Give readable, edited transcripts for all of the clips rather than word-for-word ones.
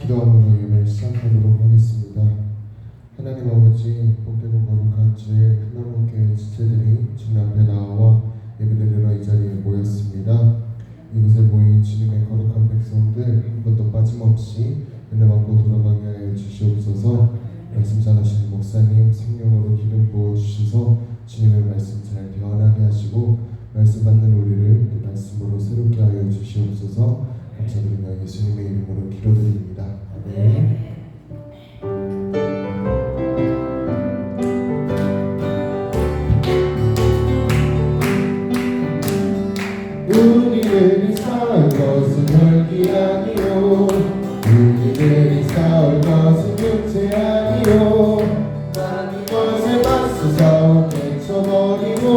기도함으로 예배 시작하도록 하겠습니다. 하나님 아버지, 복되고 거룩한 주의 하나님께 지체들이 주님 앞에 나와 예배드리러 이 자리에 모였습니다. 이곳에 모인 주님의 거룩한 백성들 한 번도 빠짐없이 은혜 받고 돌아가게 하여 주시옵소서. 말씀 전하시는 목사님 성령으로 기름 부어 주셔서 주님의 말씀 잘 대언하게 하시고 말씀 받는 우리를 그 말씀으로 새롭게 하여 주시옵소서. 감사드리며 예수님의 이름으로 기도드립니다. 아멘. 우리들이 싸울 것은 혈기 아니요, 우리들이 싸울 것은 육체 아니요, 많은 것에 맞서 싸워 깨쳐버리고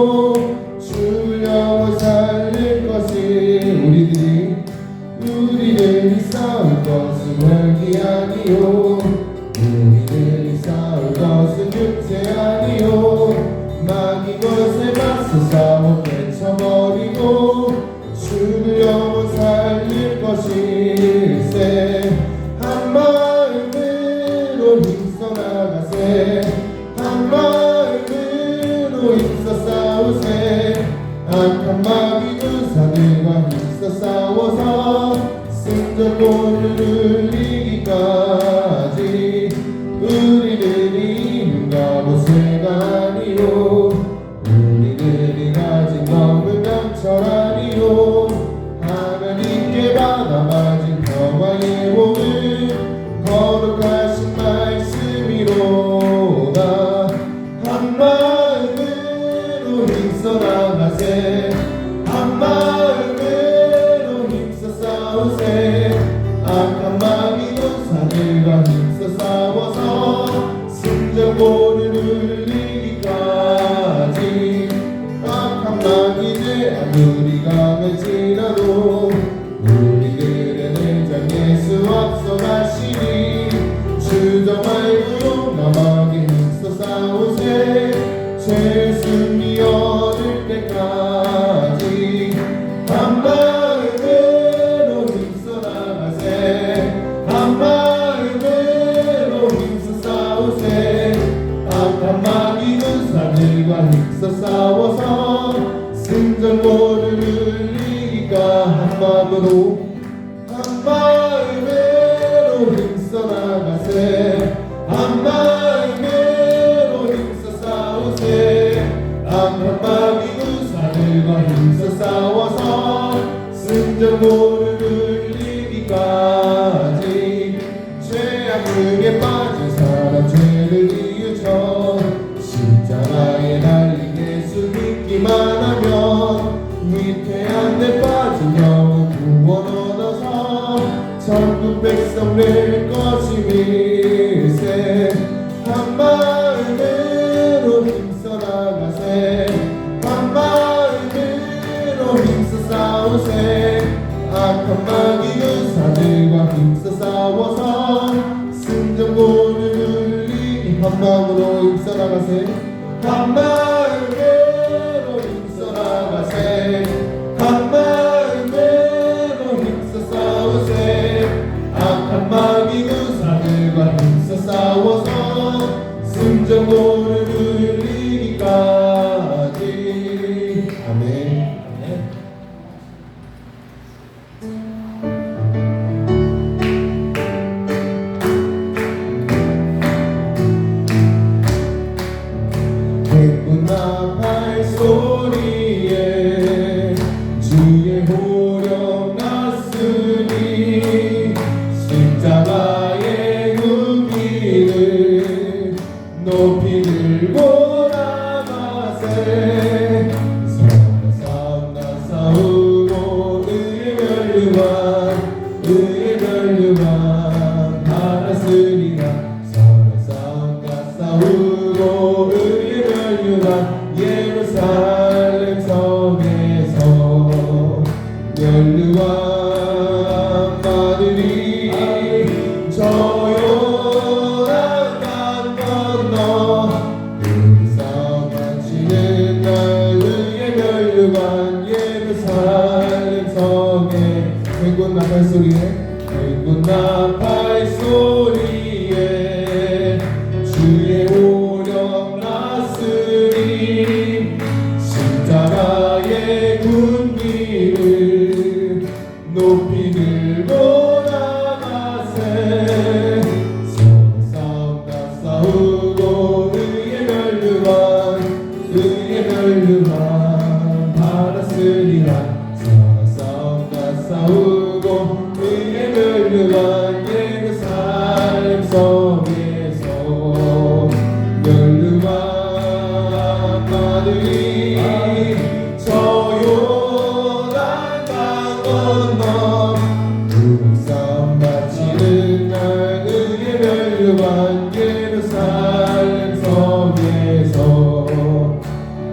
주를 영원 살릴 것이 우리들이 싸울 것은 혈기 아니요, 우리들이 싸울 것은 육체 아니요, 많은 것에 맞서 싸워 깨쳐버리고 주를 영원 살릴 것일세. 한 마음으로 힘써 나가세, 한 마음으로 힘써 싸우세. 악한 마귀 군사들과 힘써 싸워서 승전보를 누리기까지 우리들이 힘과 보세가 아니요, 우리들이 가진 검은 강철 아니요, 하나님께 받아 맞은 평화의 몸을 거룩하신 말씀이로다. 한 마음으로 힘써 나가세, 한 마음으로 힘써 싸우세. 악한 마귀 군사들과 힘써 싸워서 승전보를 누리기까지. 악한 마귀들 아무리 강할지라도 우리들의 내장 예수 앞서가시니 주저 말고 남에게 힘써 싸우세. 죄 승리 얻을 때까지. 한 마음으로 힘써 나가세, 한 마음으로 힘써 싸우세. 악한 마귀 군사들과 힘써 싸워서 승전보를 누리기까. 한 마음으로 힘써 나가세, 한 마음으로 힘써 싸우세. 악한 마귀 군사들과 힘써 싸워서 승전보를 누리기까지. 죄악 중에 빠진 사람 죄를 이유쳐 십자가에 달린 예수 믿기만 하면 위태한 데 빠진 영혼 구원 얻어서 천국 백성 될 것임일세. 한 마음으로 힘써 나가세, 한 마음으로 힘써 싸우세. 악한 마귀 군사들과 힘써 싸워서 승전보를 누리기. 한 마음으로 힘써 나가세, 한 마음으로 힘써 나가세, 한 마음으로 힘써 싸우세. 악한 마귀 군사들과 힘써 싸워서 승전보를 누리기까지. 아멘. 행군나 발소리에 주의 호령 났으니 십자가의 무기를 높이 들고 나가세. 서로 싸우고 의의 멸류관 받았으리라. 서로 싸우고 의의 멸류관 예루살렘 성에서 멸류관 받으리. 저 요단 강 건너 그 싸움 마치는 날 의의 멸류관 예루살렘 성에. 행군 나팔 소리에, 행군 나팔 소리에 멸류관 예루살렘 성에서 멸류관 마들이 저 요단 강 건너 우상 바치는 날 그의 멸류관 예루살렘 성에서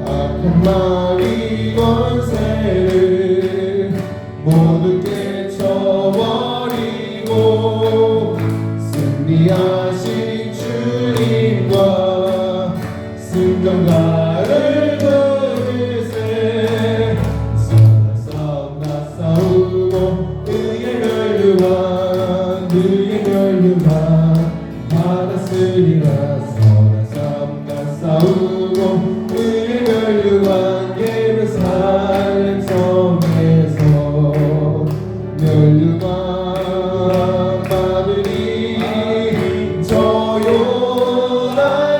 악한 마귀 권세를 모두 깨쳐버리고 승리하신 주님과 승전가를 부르세 선한 싸움 다 싸우고 그의 멸류관 받았으리라 선한 싸움 다 싸우고 그의 멸류관 예루살렘 성에서 멸류관 마들이 저 요단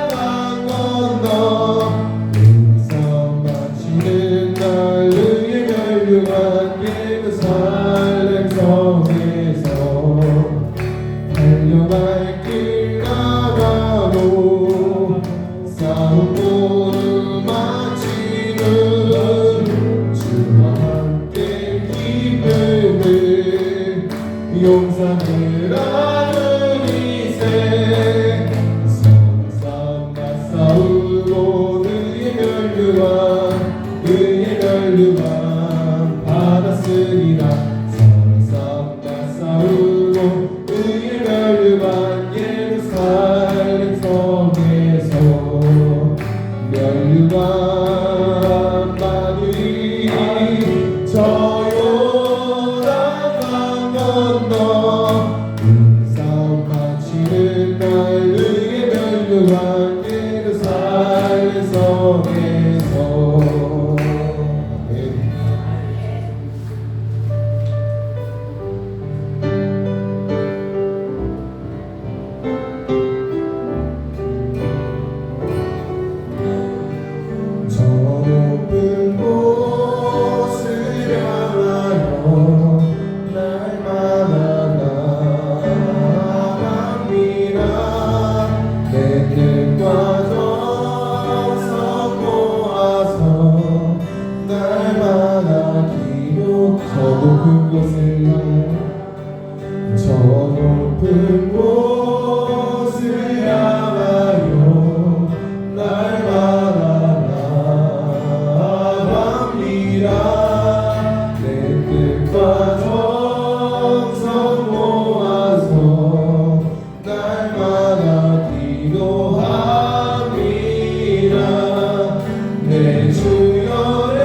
강 건너 우상 바치는 날 그의 멸류관 예루살렘 성에서 달려갈 길 나가고 싸움 모두 마치는 주와 함께 기쁨을 용산을 하느니세 선한 싸움 다 싸우고 그의 멸류관 받았으리라 선한 싸움 다 싸우고 그의 멸류관 예루살렘 성에서 멸류관 마들이 저 요단 강 건너 싸움 바치는 날 그의 멸류관 예루살렘 성에서 저 높은 곳을 향하여 날마다 나아갑니다. 내 뜻과 정성 모아서 날마다 기도 저 높은 곳을 향하여 저 높은 곳을 향하여 날마다 나아갑니다. 내 뜻과 정성 모아서 날마다 기도합니다. 내 주연의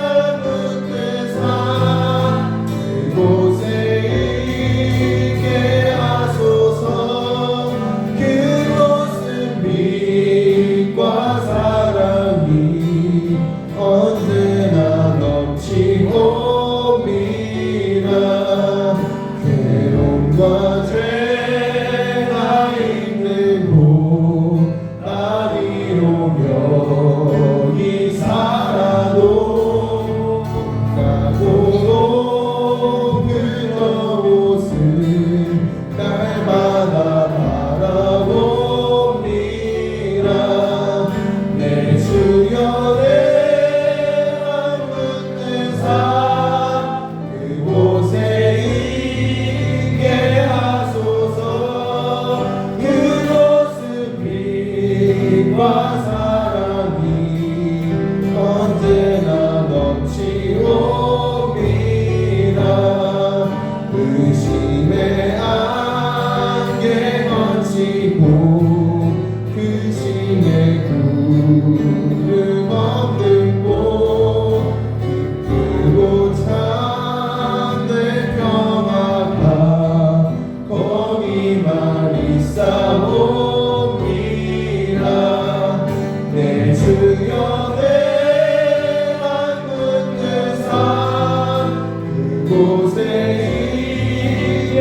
남은 뜻사 그곳에 있게 하소서. 그곳은 빛과 사랑이 언제나 넘치옵니다. 괴로움과 죄가 있는 곳 아니로며 이 살아도 나고 높은 곳을 날마다 바라봅니다. 내 주연의 남은 뜻사 그곳에 있게 하소서. 그곳은 빛과 사랑이 언제나 넘치옵니다. 의심의 안개 거치고 그 신의 구름 없는 곳 기쁘고 참된 평화가 거기만 있사옵니다. 내 주연의 남은 뜻사 그곳에 있게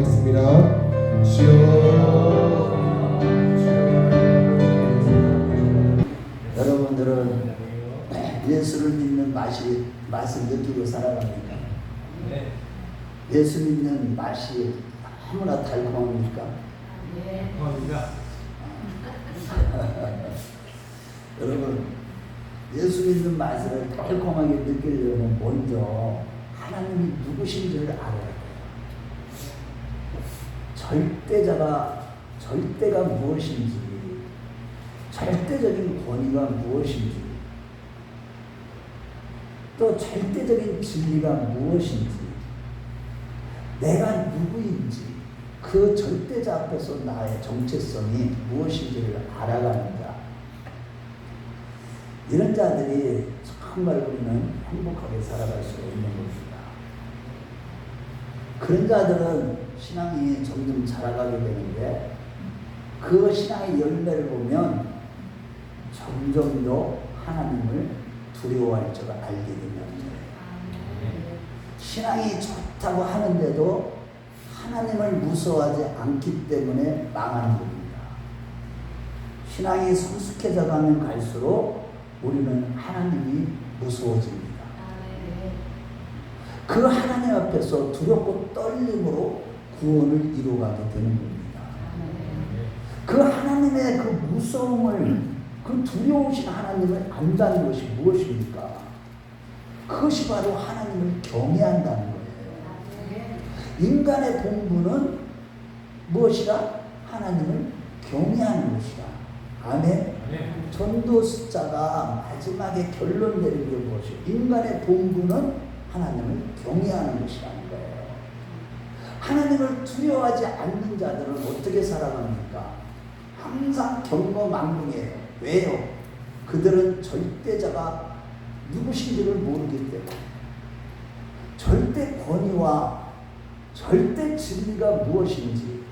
하겠습니다. 여러분들은 예수를 믿는 맛을 느끼고 살아갑니까? 네. 예수 믿는 맛이 너무나 달콤합니까? 네. 고맙습니다. 여러분, 예수 믿는 맛을 달콤하게 느끼려면 먼저 하나님이 누구신지를 알아야 돼요. 절대가 무엇인지, 절대적인 권위가 무엇인지, 또 절대적인 진리가 무엇인지, 내가 누구인지, 그 절대자 앞에서 나의 정체성이 무엇인지를 알아가는 자, 이런 자들이 정말 우리는 행복하게 살아갈 수 있는 겁니다. 그런 자들은 신앙이 점점 자라가게 되는데, 그 신앙의 열매를 보면 점점 더 하나님을 두려워할 줄 알게 된다는 거예요. 신앙이 좋다고 하는데도 하나님을 무서워하지 않기 때문에 망하는 겁니다. 신앙이 성숙해져 가면 갈수록 우리는 하나님이 무서워집니다. 그 하나님 앞에서 두렵고 떨림으로 구원을 이루어가게 되는 겁니다. 그 하나님의 그 무서움을, 그 두려우신 하나님을 안다는 것이 무엇입니까? 그것이 바로 하나님을 경외한다는 거예요. 인간의 본분은 무엇이라? 하나님을 경외하는 것이다. 아멘. 전도자가 마지막에 결론 내린 게 무엇이에요? 인간의 본분은 하나님을 경외하는 것이라는 거예요. 하나님을 두려워하지 않는 자들은 어떻게 살아갑니까? 항상 경거망동이에요. 왜요? 그들은 절대자가 누구신지를 모르기 때문에, 절대 권위와 절대 진리가 무엇인지,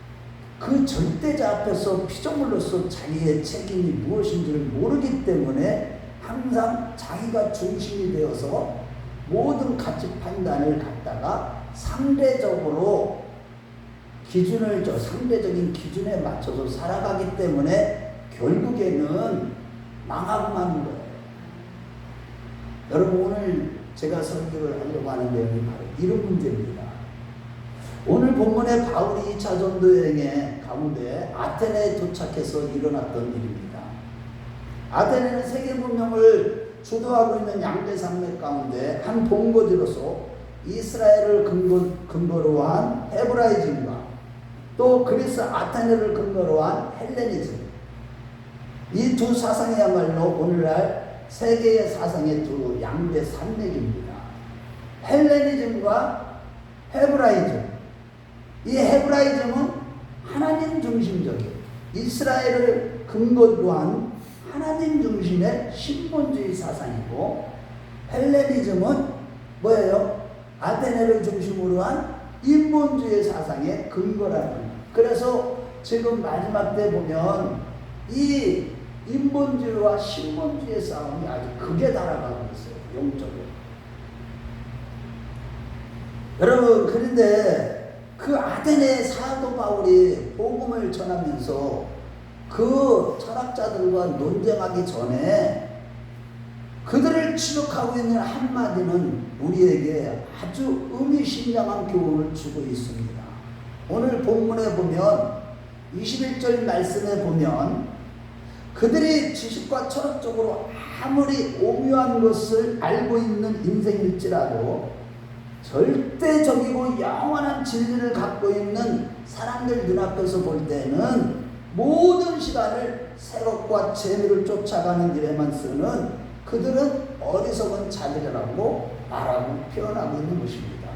그 절대자 앞에서 피조물로서 자기의 책임이 무엇인지를 모르기 때문에 항상 자기가 중심이 되어서 모든 가치 판단을 갖다가 상대적으로 상대적인 기준에 맞춰서 살아가기 때문에 결국에는 망하고 마는 거예요. 여러분, 오늘 제가 설교를 하려고 하는 내용이 바로 이런 문제입니다. 오늘 본문에 바울이 2차 전도 여행의 가운데 아테네에 도착해서 일어났던 일입니다. 아테네는 세계 문명을 주도하고 있는 양대 산맥 가운데 한 본거지로서 이스라엘을 근거로 한 헤브라이즘과 또 그리스 아테네를 근거로 한 헬레니즘, 이 두 사상이야말로 오늘날 세계의 사상의 두 양대 산맥입니다. 헬레니즘과 헤브라이즘. 이 헤브라이즘은 하나님 중심적인, 이스라엘을 근거로 한 하나님 중심의 신본주의 사상이고, 헬레니즘은 뭐예요? 아테네를 중심으로 한 인본주의 사상의 근거라는 겁니다. 그래서 지금 마지막 때 보면 이 인본주의와 신본주의의 싸움이 아주 극에 달아가고 있어요. 영적으로. 여러분, 그런데 그 아테네 사도 바울이 복음을 전하면서 그 철학자들과 논쟁하기 전에 그들을 지적하고 있는 한마디는 우리에게 아주 의미심장한 교훈을 주고 있습니다. 오늘 본문에 보면 21절 말씀에 보면 그들이 지식과 철학적으로 아무리 오묘한 것을 알고 있는 인생일지라도 절대적이고 영원한 진리를 갖고 있는 사람들 눈앞에서 볼 때는 모든 시간을 새 것과 재미를 쫓아가는 일에만 쓰는 그들은 어리석은 자들이라고 말하고 표현하고 있는 것입니다.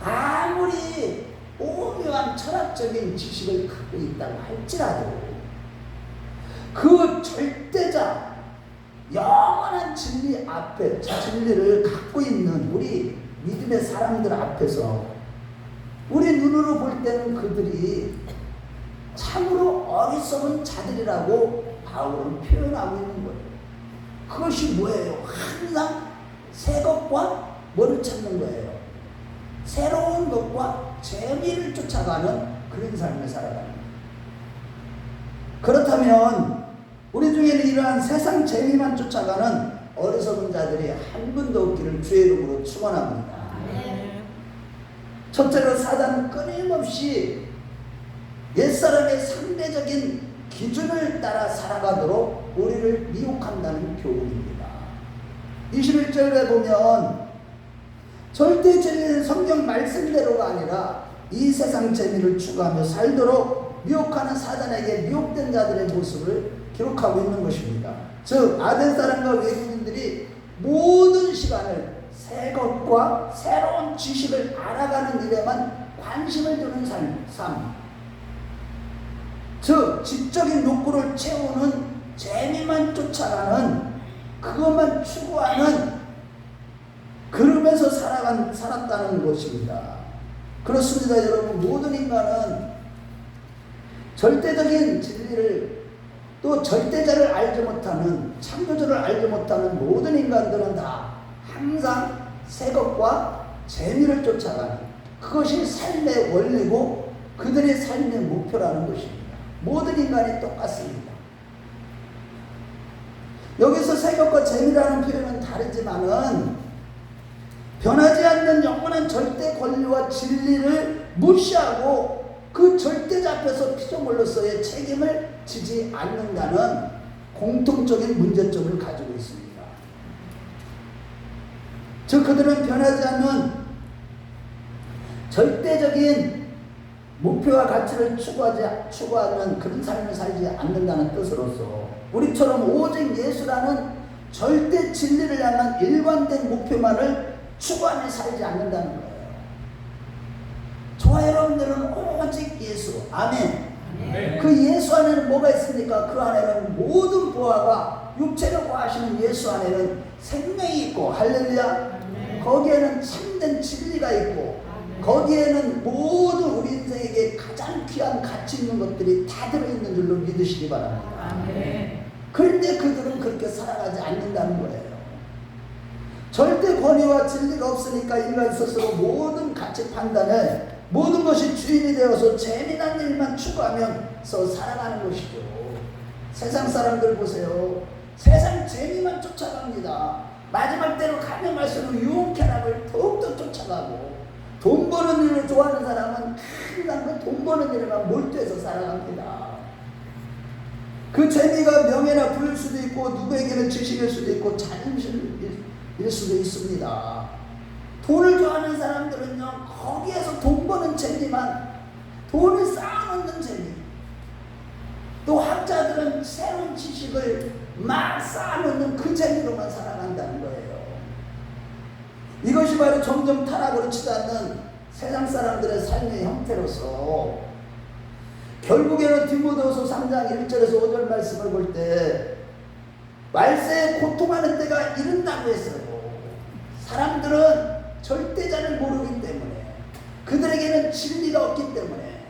아무리 오묘한 철학적인 지식을 갖고 있다고 할지라도 그 절대자 영원한 진리 앞에 진리를 갖고 있는 우리 믿음의 사람들 앞에서 우리 눈으로 볼 때는 그들이 참으로 어리석은 자들이라고 바울은 표현하고 있는 거예요. 그것이 뭐예요? 항상 새 것과 뭐를 찾는 거예요? 새로운 것과 재미를 쫓아가는 그런 삶을 살아가는 거예요. 그렇다면 우리 중에는 이러한 세상 재미만 쫓아가는 어리석은 자들이 한 분도 없기를 주의 이름으로 축원합니다. 첫째로 사단은 끊임없이 옛사람의 상대적인 기준을 따라 살아가도록 우리를 미혹한다는 교훈입니다. 21절에 보면 절대 진리는 성경 말씀대로가 아니라 이 세상 재미를 추구하며 살도록 미혹하는 사단에게 미혹된 자들의 모습을 기록하고 있는 것입니다. 즉 아덴 사람과 외국인들이 모든 시간을 새 것과 새로운 지식을 알아가는 일에만 관심을 두는 삶. 즉 지적인 욕구를 채우는 재미만 쫓아가는 그것만 추구하는 그러면서 살았다는 것입니다. 그렇습니다. 여러분, 모든 인간은 절대적인 진리를 또 절대자를 알지 못하는 창조주를 알지 못하는 모든 인간들은 다 항상 새 것과 재미를 쫓아가는 그것이 삶의 원리고 그들의 삶의 목표라는 것입니다. 모든 인간이 똑같습니다. 여기서 새 것과 재미라는 표현은 다르지만은 변하지 않는 영원한 절대 권리와 진리를 무시하고 그 절대자 앞에서 피조물로서의 책임을 지지 않는다는 공통적인 문제점을 가지고 있습니다. 즉 그들은 변하지 않는 절대적인 목표와 가치를 추구하는 그런 삶을 살지 않는다는 뜻으로서 우리처럼 오직 예수라는 절대 진리를 향한 일관된 목표만을 추구하며 살지 않는다는 거예요. 저와 여러분들은 오직 예수. 아멘. 네. 그 예수 안에는 뭐가 있습니까? 그 안에는 모든 보화가 육체를 구하시는 예수 안에는 생명이 있고 할렐루야. 거기에는 참된 진리가 있고 거기에는 모든 우리 인생에게 가장 귀한 가치 있는 것들이 다 들어있는 줄로 믿으시기 바랍니다. 그런데 그들은 그렇게 살아가지 않는다는 거예요. 절대 권위와 진리가 없으니까 인간 스스로 모든 가치 판단을 모든 것이 주인이 되어서 재미난 일만 추구하면서 살아가는 것이죠. 세상 사람들 보세요. 세상 재미만 쫓아갑니다. 마지막 때로 가면 갈수록 유혹쾌락을 더욱더 쫓아가고 돈 버는 일을 좋아하는 사람은 항상 그 돈 버는 일에만 몰두해서 살아갑니다. 그 재미가 명예나 부일 수도 있고 누구에게는 지식일 수도 있고 자존심일 수도 있습니다. 돈을 좋아하는 사람들은요 거기에서 돈 버는 재미만 돈을 쌓아놓는 재미 또 학자들은 새로운 지식을 막 쌓아놓는 그 재미로만 살아간다는 거예요. 이것이 바로 점점 타락으로 치닫는 세상 사람들의 삶의 형태로서 결국에는 디모데후서 3장 1절에서 5절 말씀을 볼 때 말세에 고통하는 때가 이른다고 했어요. 사람들은 절대자를 모르기 때문에 그들에게는 진리가 없기 때문에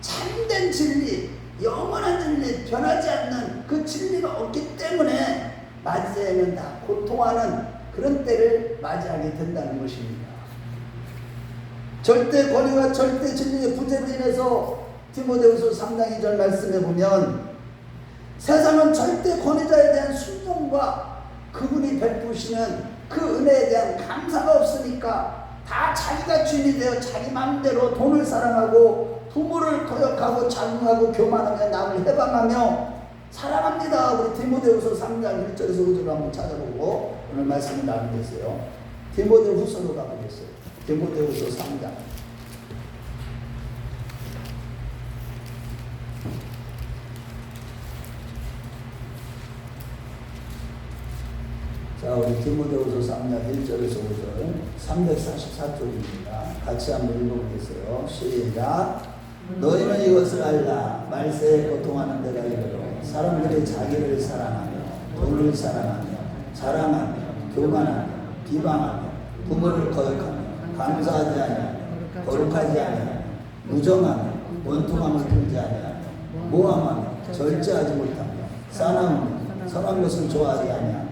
참된 진리, 영원한 진리, 변하지 않는 그 진리가 없기 때문에 말세에는 다 고통하는 그런 때를 맞이하게 된다는 것입니다. 절대 권위와 절대 진리의 부재로 인해서 디모데후서 3장 2절 말씀에 보면 세상은 절대 권위자에 대한 순종과 그분이 베푸시는 그 은혜에 대한 감사가 없으니까 다 자기가 주인이 되어 자기 마음대로 돈을 사랑하고 부모를 거역하고 자궁하고 교만하며 남을 해방하며 살아갑니다. 우리 디모데후서 3장 1절에서 5절을 한번 찾아보고 오늘 말씀을 나누겠어요. 디모데후서로 가보겠어요. 디모데후서 3장. 자, 우리 디모데후서 3장 1절에서 5절 344쪽입니다. 같이 한번 읽어보겠어요. 시작. 너희는 이것을 알라. 말세에 고통하는 데가 이르러 사람들이 자기를 사랑하며 돈을 사랑하며 자랑하며 교만하며 비방하며 부모를 거역하며 감사하지 아니하며 거룩하지 아니하며 무정하며 원통함을 풀지 아니하며 모함하며 절제하지 못하며 싸나우며 선한 것을 좋아하지 아니하며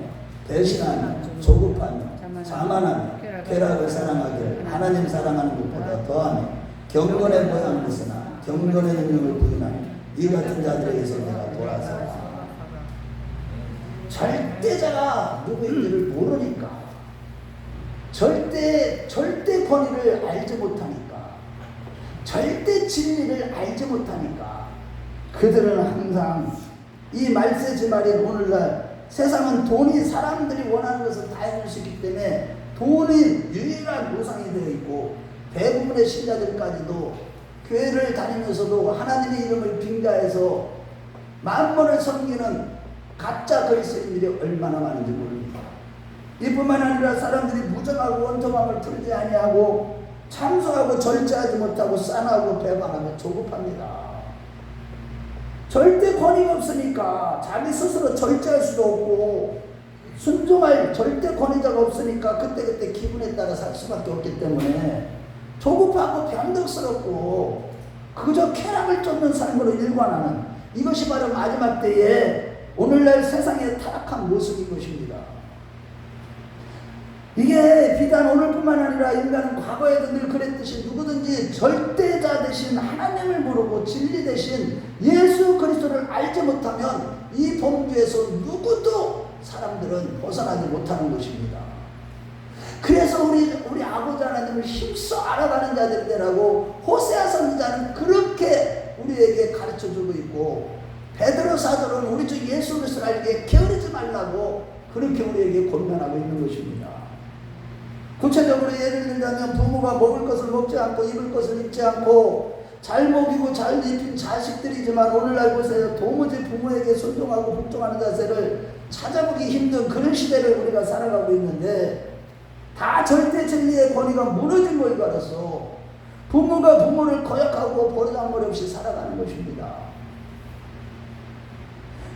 배신하며 조급하며 자만하며 쾌락을 사랑하기를 하나님 사랑하는 것보다 더하며 경건의 모양을 쓰나 경건의 능력을 부인하며 이 같은 자들에게서 내가 돌아서 절대자가 누구인지를 모르니까 절대 권위를 알지 못하니까 절대 진리를 알지 못하니까 그들은 항상 이 말세지말인 오늘날 세상은 돈이 사람들이 원하는 것을 다 해줄 수 있기 때문에 돈이 유일한 보상이 되어 있고 대부분의 신자들까지도 교회를 다니면서도 하나님의 이름을 빙자해서 만mon을 섬기는 가짜 그리스도인들이 얼마나 많은지 모릅니다. 이뿐만 아니라 사람들이 무정하고 원통함을 풀지 아니하고 참소하고 절제하지 못하고 싸나고 배반하며 조급합니다. 절대 권위가 없으니까 자기 스스로 절제할 수도 없고 순종할 절대 권위자가 없으니까 그때그때 기분에 따라 살 수밖에 없기 때문에 조급하고 변덕스럽고 그저 쾌락을 쫓는 삶으로 일관하는 이것이 바로 마지막 때에 오늘날 세상의 타락한 모습인 것입니다. 이게 비단 오늘뿐만 아니라 인간은 과거에도 늘 그랬듯이 누구든지 절대자 대신 하나님을 모르고 진리 대신 예수 그리스도를 알지 못하면 이 범주에서 누구도 사람들은 벗어나지 못하는 것입니다. 그래서 우리 아버지 하나님을 힘써 알아가는 자들이 되라고 호세아 선지자는 그렇게 우리에게 가르쳐주고 있고 베드로 사도는 우리 주 예수 그리스도를 알게 게으르지 말라고 그렇게 우리에게 권면하고 있는 것입니다. 구체적으로 예를 들자면 부모가 먹을 것을 먹지 않고 입을 것을 입지 않고 잘 먹이고 잘 입힌 자식들이지만 오늘날 보세요. 도무지 부모에게 순종하고 복종하는 자세를 찾아보기 힘든 그런 시대를 우리가 살아가고 있는데 다 절대 진리의 권위가 무너진 것에 따라서 부모가 부모를 거역하고 버르장머리 없이 살아가는 것입니다.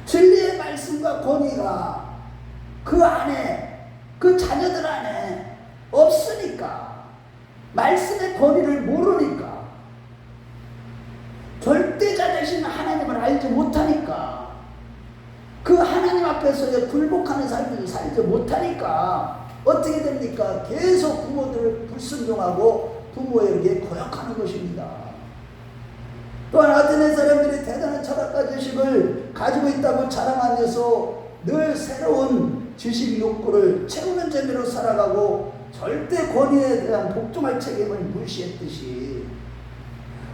진리의 말씀과 권위가 그 안에 그 자녀들 안에 없으니까 말씀의 권위를 모르니까 절대자 되신 하나님을 알지 못하니까 그 하나님 앞에서의 굴복하는 삶을 살지 못하니까 어떻게 됩니까? 계속 부모들을 불순종하고 부모에게 거역하는 것입니다. 또한 아테네 사람들이 대단한 철학과 지식을 가지고 있다고 자랑하면서 늘 새로운 지식 욕구를 채우는 재미로 살아가고 절대 권위에 대한 복종할 책임을 무시했듯이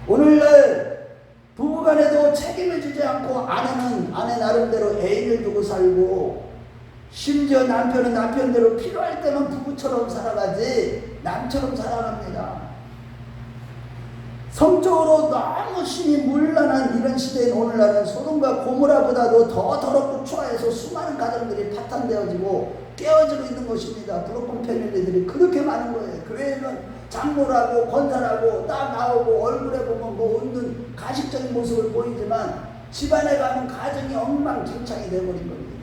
오늘날 부부간에도 책임을 지지 않고 아내는 아내 나름대로 애인을 두고 살고 심지어 남편은 남편대로 필요할 때만 부부처럼 살아가지 남처럼 살아갑니다. 성적으로 너무 신이 물란한 이런 시대인 오늘날은 소돔과 고모라보다도 더 더럽고 추하여서 수많은 가정들이 파탄되어지고 깨어지고 있는 것입니다. 브로큰 패밀리들이 그렇게 많은 거예요. 교회는 장로라고 권사라고 딱 나오고 얼굴에 보면 뭐 웃는 가식적인 모습을 보이지만 집안에 가면 가정이 엉망진창이 되어버린 겁니다.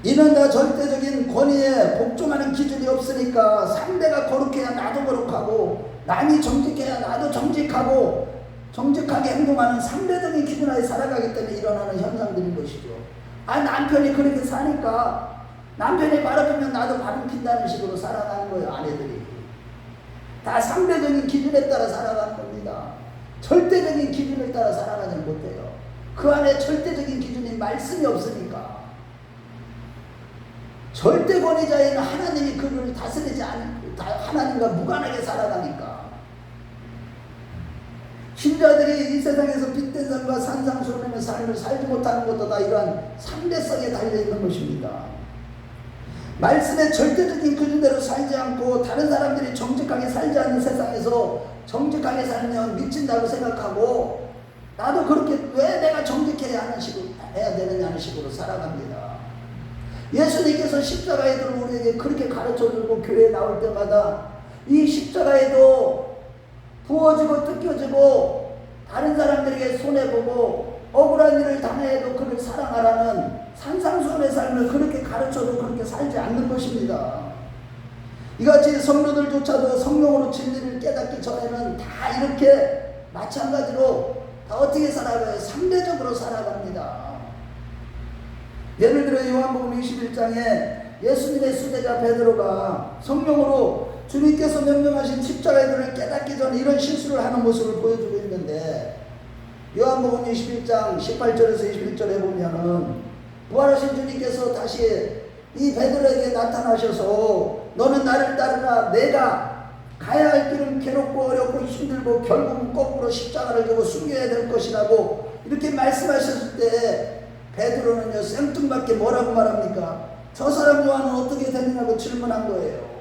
이는 다 절대적인 권위에 복종하는 기준이 없으니까 상대가 거룩해야 나도 거룩하고 남이 정직해야 나도 정직하고 정직하게 행동하는 상대적인 기준하에 살아가기 때문에 일어나는 현상들인 것이죠. 남편이 그렇게 사니까 남편이 바람피면 나도 바람핀다는 식으로 살아가는 거예요. 아내들이 다 상대적인 기준에 따라 살아가는 겁니다. 절대적인 기준에 따라 살아가지 못해요. 그 안에 절대적인 기준이 말씀이 없으니까 절대 권위자인 하나님이 그를 다스리지 않고 하나님과 무관하게 살아가니까 신자들이 이 세상에서 빛된 삶과 산상수훈의 삶을 살지 못하는 것도 다 이러한 상대성에 달려있는 것입니다. 말씀의 절대적인 기준대로 살지 않고 다른 사람들이 정직하게 살지 않는 세상에서 정직하게 살면 미친다고 생각하고 나도 그렇게 왜 내가 정직해야 하는 식으로 해야 되느냐는 식으로 살아갑니다. 예수님께서 십자가에 들어 우리에게 그렇게 가르쳐주고 교회에 나올 때마다 이 십자가에도 부어지고 뜯겨지고 다른 사람들에게 손해보고 억울한 일을 당해도 그를 사랑하라는 산상수훈의 삶을 그렇게 가르쳐도 그렇게 살지 않는 것입니다. 이같이 성도들조차도 성령으로 진리를 깨닫기 전에는 다 이렇게 마찬가지로 다 어떻게 살아가요? 상대적으로 살아갑니다. 예를 들어 요한복음 21장에 예수님의 수제자 베드로가 성령으로 주님께서 명령하신 십자가의 도를 깨닫기 전에 이런 실수를 하는 모습을 보여주고 있는데, 요한복음 21장 18절에서 21절에 보면은 부활하신 주님께서 다시 이 베드로에게 나타나셔서 너는 나를 따르라, 내가 가야 할 길은 괴롭고 어렵고 힘들고 결국은 거꾸로 십자가를 지고 숨겨야 될 것이라고 이렇게 말씀하셨을 때 베드로는요 생뚱맞게 뭐라고 말합니까? 저 사람 요한은 어떻게 되느냐고 질문한 거예요.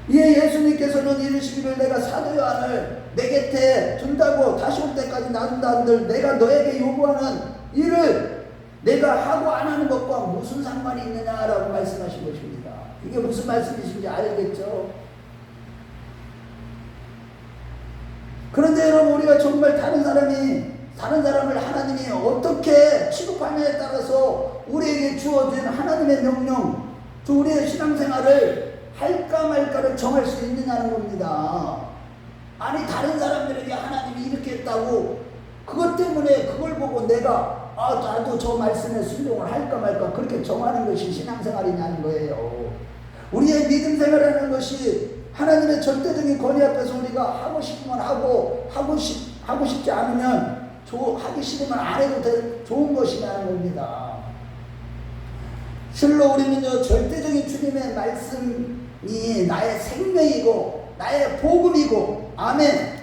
이에 예수님께서는 이르시기를 내가 사도 요한을 내 곁에 둔다고 다시 올 때까지 놔둔다 한들 내가 너에게 요구하는 일을 내가 하고 안 하는 것과 무슨 상관이 있느냐라고 말씀하신 것입니다. 이게 무슨 말씀이신지 알겠죠? 그런데 여러분, 우리가 정말 다른 사람을 하나님이 어떻게 취급하느냐에 따라서 우리에게 주어진 하나님의 명령, 우리의 신앙생활을 할까 말까를 정할 수 있느냐는 겁니다. 아니, 다른 사람들에게 하나님이 이렇게 했다고 그것 때문에 그걸 보고 내가 나도 저 말씀에 순종을 할까 말까 그렇게 정하는 것이 신앙생활이냐는 거예요. 우리의 믿음 생활이라는 것이 하나님의 절대적인 권위 앞에서 우리가 하고 싶으면 하고 싶지 않으면 하기 싫으면 안 해도 좋은 것이냐는 겁니다. 실로 우리는요 절대적인 주님의 말씀이 나의 생명이고 나의 복음이고 아멘.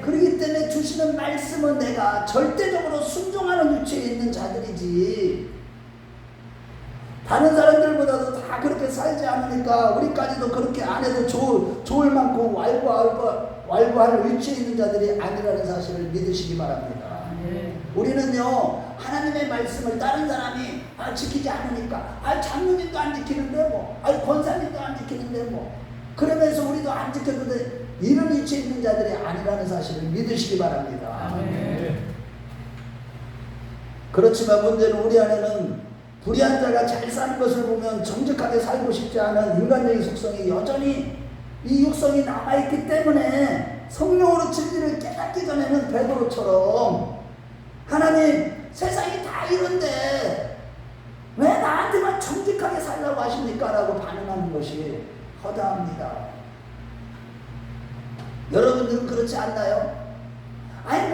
그렇기 때문에 주시는 말씀은 내가 절대적으로 순종하는 위치에 있는 자들이지, 다른 사람들보다도 다 그렇게 살지 않으니까 우리까지도 그렇게 안 해도 좋을 만큼 완고할 위치에 있는 자들이 아니라는 사실을 믿으시기 바랍니다. 우리는요 하나님의 말씀을 다른 사람이 지키지 않으니까 장로님도 안 지키는데 뭐 권사님도 안 지키는데 뭐 그러면서 우리도 안 지켜도 돼, 이런 위치에 있는 자들이 아니라는 사실을 믿으시기 바랍니다. 그렇지만 문제는 우리 안에는 불의한 자가 잘 사는 것을 보면 정직하게 살고 싶지 않은 인간적인 속성이 여전히 이 육성이 남아있기 때문에 성령으로 진리를 깨닫기 전에는 베드로처럼 하나님 세상이 다 이런데 왜 나한테만 정직하게 살라고 하십니까? 라고 반응하는 것이 허다합니다. 여러분들은 그렇지 않나요?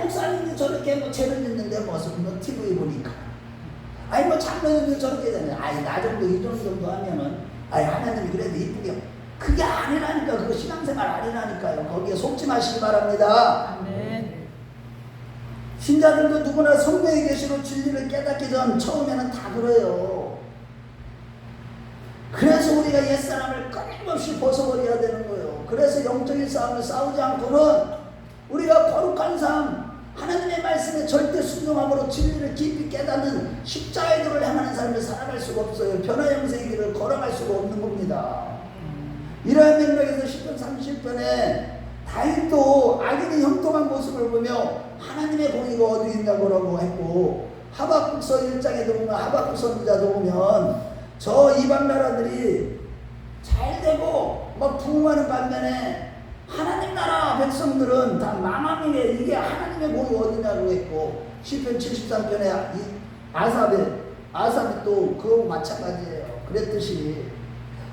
목사님이 저렇게 죄를 짓는데 무슨 TV 보니까 장로님도 저렇게 되네. 나 정도 이 정도 하면은 하나님이 그래도 이쁘게, 그게 아니라니까. 그거 신앙생활 아니라니까요. 거기에 속지 마시기 바랍니다. 아멘. 신자들도 누구나 성령의 계시로 진리를 깨닫기 전 처음에는 다 그래요. 그래서 우리가 옛사람을 끊임없이 벗어버려야 되는 거예요. 그래서 영적인 싸움을 싸우지 않고는 우리가 거룩한 삶, 하나님의 말씀에 절대 순종함으로 진리를 깊이 깨닫는 십자가의 도를 행하는 삶을 살아갈 수가 없어요. 변화 영생의 길을 걸어갈 수가 없는 겁니다. 이러한 맥락에서 시편 30편에 다윗도 악인이 형통한 모습을 보며 하나님의 공의가 어디 있냐고 했고, 하박국서 1장에도 보면, 하박국 선지자도 보면 저 이방 나라들이 잘 되고 막 부흥하는 반면에 하나님 나라 백성들은 다 망함이네, 이게 하나님의 공이 어디냐고 했고, 시편 73편에 아삽이 또 그거하고 마찬가지예요. 그랬듯이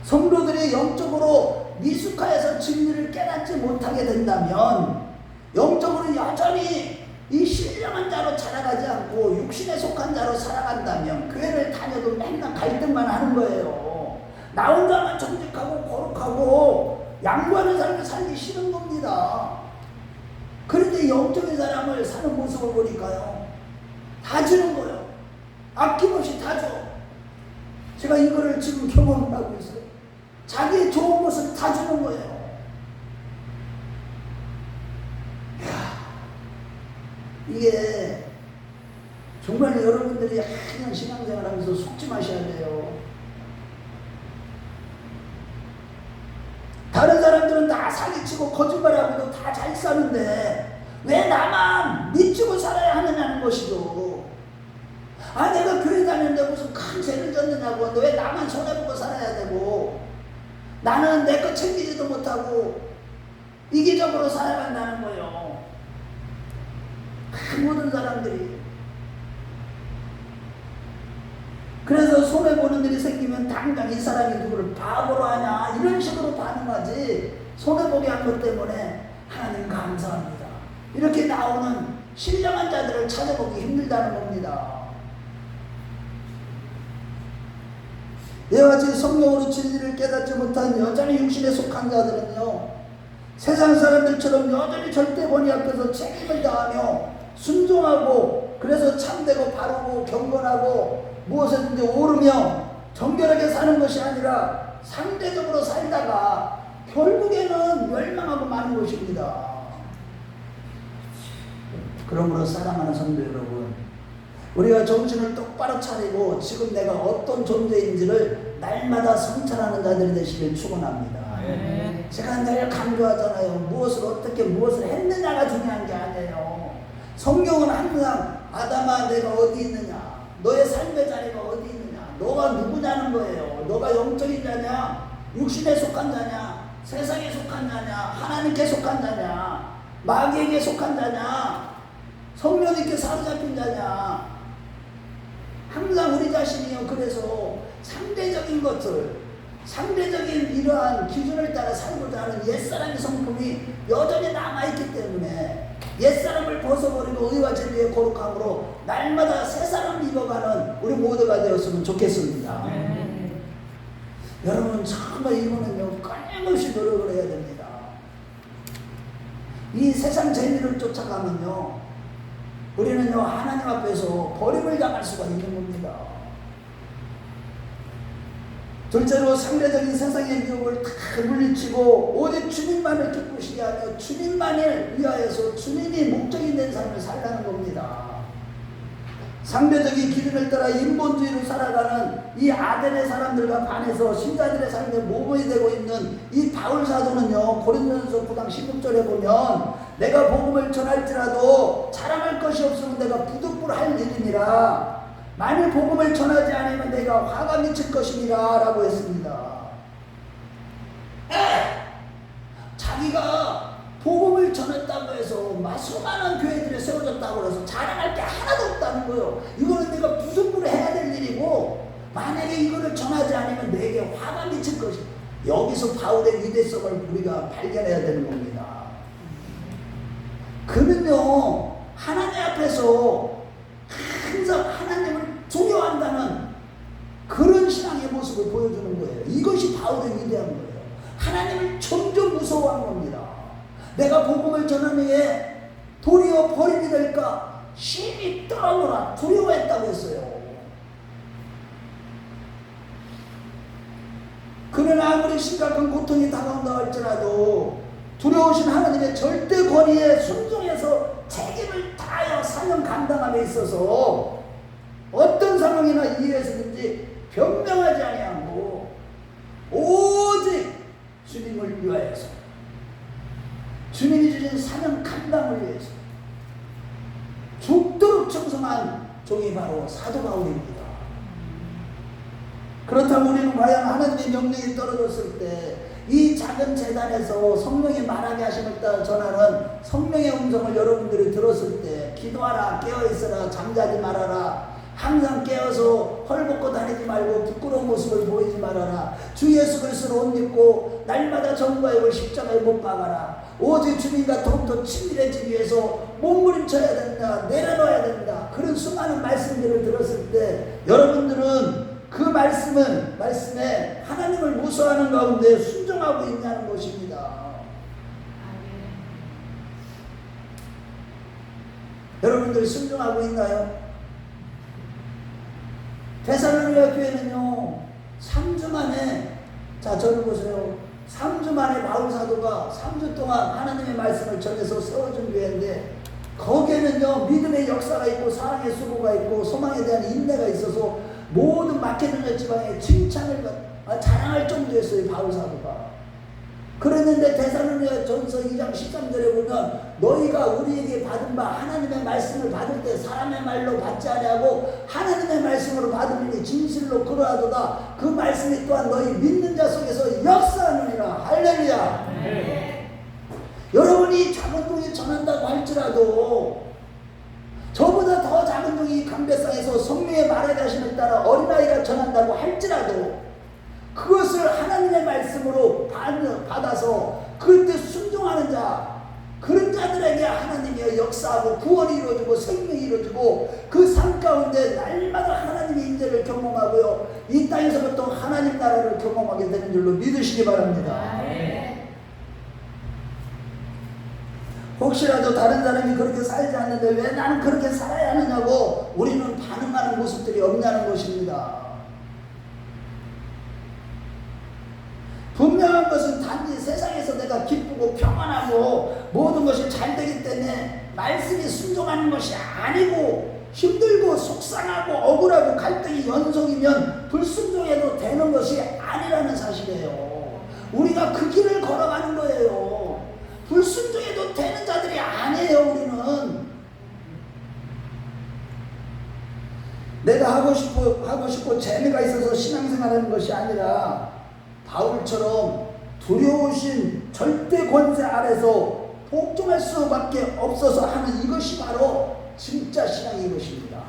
성도들이 영적으로 미숙하여서 진리를 깨닫지 못하게 된다면, 영적으로 여전히 이 신령한 자로 자라가지 않고 육신에 속한 자로 살아간다면 교회를 다녀도 맨날 갈등만 하는 거예요. 나 혼자만 정직하고 거룩하고 양보하는 삶을 살기 싫은 겁니다. 그런데 영적인 사람을 사는 모습을 보니까요, 다 주는 거예요. 아낌없이 다 줘. 제가 이거를 지금 경험을 하고 있어요. 자기의 좋은 것을 다 주는 거예요. 이게 정말 여러분들이 그냥 신앙생활 하면서 속지 마셔야 돼요. 다른 사람들은 다 사기치고 거짓말하고도 다 잘 사는데 왜 나만 믿고 살아야 하느냐는 것이죠. 내가 교회 다니는데 무슨 큰 죄를 졌느냐고, 왜 나만 손해보고 살아야 되고, 나는 내 거 챙기지도 못하고 이기적으로 살아간다는 거예요. 모든 사람들이. 그래서 손해보는 일이 생기면 당장 이 사람이 누구를 바보로 하냐 이런 식으로 반응하지, 손해보게 한 것 때문에 하나님 감사합니다 이렇게 나오는 신령한 자들을 찾아보기 힘들다는 겁니다. 이와 같이 성령으로 진리를 깨닫지 못한 여전히 육신에 속한 자들은요, 세상 사람들처럼 여전히 절대 권위 앞에서 책임을 다하며 순종하고, 그래서 참되고 바르고 경건하고 무엇이든지 오르며 정결하게 사는 것이 아니라 상대적으로 살다가 결국에는 멸망하고 마는 것입니다. 그러므로 사랑하는 성도 여러분, 우리가 정신을 똑바로 차리고 지금 내가 어떤 존재인지를 날마다 성찰하는 자들이 되시길 축원합니다. 제가 늘 강조하잖아요. 무엇을 어떻게 무엇을 했느냐가 중요한 게 아니에요. 성경은 항상 아담아 내가 어디 있느냐, 너의 삶의 자리가 어디 있느냐, 너가 누구냐는 거예요. 너가 영적인 자냐, 육신에 속한 자냐, 세상에 속한 자냐, 하나님께 속한 자냐, 마귀에게 속한 자냐, 성령님께 사로잡힌 자냐. 항상 우리 자신이요, 그래서 상대적인 것들, 상대적인 이러한 기준을 따라 살고자 하는 옛사람의 성품이 여전히 남아있기 때문에 옛사람을 벗어버리고 의와 진리의 거룩함으로 날마다 새사람을 입어가는 우리 모두가 되었으면 좋겠습니다. 여러분 정말 이거는요 끊임없이 노력을 해야 됩니다. 이 세상 재미를 쫓아가면요 우리는요 하나님 앞에서 버림을 당할 수가 있는 겁니다. 둘째로 상대적인 세상의 유혹을 다 물리치고 오직 주님만을 기쁘시게 하며 주님만을 위하여서 주님이 목적이 된 삶을 살라는 겁니다. 상대적인 기준을 따라 인본주의로 살아가는 이 아덴의 사람들과 반해서 신자들의 삶에 모범이 되고 있는 이 바울 사도는요 고린도전서 9장 16절에 보면 내가 복음을 전할지라도 자랑할 것이 없으면 내가 부득불할 일이니라. 만일 복음을 전하지 않으면 내가 화가 미칠 것이니라 라고 했습니다. 자기가 복음을 전했다고 해서 수많은 교회들이 세워졌다고 해서 자랑할 게 하나도 없다는 거예요. 이거는 내가 부득불 해야 될 일이고 만약에 이거를 전하지 않으면 내게 화가 미칠 것이다. 여기서 바울의 위대성을 우리가 발견해야 되는 겁니다. 그는요 하나님 앞에서 항상 하나님을 두려워한다는 그런 신앙의 모습을 보여주는 거예요. 이것이 바울의 위대한 거예요. 하나님을 점점 무서워하는 겁니다. 내가 복음을 전하는 후에 도리어 버림이 될까 심히 떨어노라 두려워했다고 했어요. 그는 아무리 심각한 고통이 다가온다 할지라도 두려우신 하나님의 절대 권위에 순종해서 책임을 다하여 사명 감당함에 있어서 어떤 상황이나 이해에서든지 변명하지 아니하고 오직 주님을 위하여서 주님이 주신 사명 감당을 위해서 죽도록 충성한 종이 바로 사도 바울입니다. 그렇다면 우리는 과연 하나님의 명령이 떨어졌을 때 이 작은 재단에서 성령이 말하게 하심을 따라 전하는 성령의 음성을 여러분들이 들었을 때 기도하라, 깨어있어라, 잠자지 말아라, 항상 깨어서 헐벗고 다니지 말고 부끄러운 모습을 보이지 말아라, 주 예수 그리스도를 옷 입고 날마다 전과의 십자가에 못 박아라, 오직 주님과 더욱더 친밀해지기 위해서 몸부림쳐야 된다, 내려놓아야 된다, 그런 수많은 말씀들을 들었을 때 여러분들은 그 말씀에 하나님을 무서워하는 가운데 순종하고 있냐는 것입니다. 여러분들 순종하고 있나요? 데살로니가 교회는요 3주 만에, 자 저를 보세요, 3주 만에 바울 사도가 3주 동안 하나님의 말씀을 전해서 세워준 교회인데 거기에는요 믿음의 역사가 있고 사랑의 수고가 있고 소망에 대한 인내가 있어서 모든 마케도냐 지방에 칭찬을 자랑할 정도였어요 바울 사도가. 그랬는데 데살로니가 전서 2장 13절에 보면 너희가 우리에게 받은 바 하나님의 말씀을 받을 때 사람의 말로 받지 아니하고 하나님의 말씀으로 받으니 진실로 그러하도다. 그 말씀이 또한 너희 믿는 자 속에서 역사하느니라. 할렐루야. 네. 여러분이 작은 종이 전한다고 할지라도 저보다 더 작은 종이 강대상에서 성령의 말에 가심을 따라 어린아이가 전한다고 할지라도 그것을 하나님의 말씀으로 받아서 그때 순종하는 자, 그런 자들에게 하나님이 역사하고 구원이 이루어지고 생명이 이루어지고 그 삶 가운데 날마다 하나님의 인재를 경험하고요, 이 땅에서부터 하나님 나라를 경험하게 되는 줄로 믿으시기 바랍니다. 혹시라도 다른 사람이 그렇게 살지 않는데 왜 나는 그렇게 살아야 하느냐고 우리는 반응하는 모습들이 없냐는 것입니다. 분명한 것은 단지 세상에서 내가 기쁘고 평안하고 모든 것이 잘 되기 때문에 말씀이 순종하는 것이 아니고, 힘들고 속상하고 억울하고 갈등이 연속이면 불순종해도 되는 것이 아니라는 사실이에요. 우리가 그 길을 걸어가는 거예요. 불순종해도 되는 자들이 아니에요. 우리는 내가 하고 싶고 재미가 있어서 신앙생활하는 것이 아니라 바울처럼 두려우신 절대 권세 아래서 복종할 수밖에 없어서 하는 이것이 바로 진짜 신앙인 것입니다.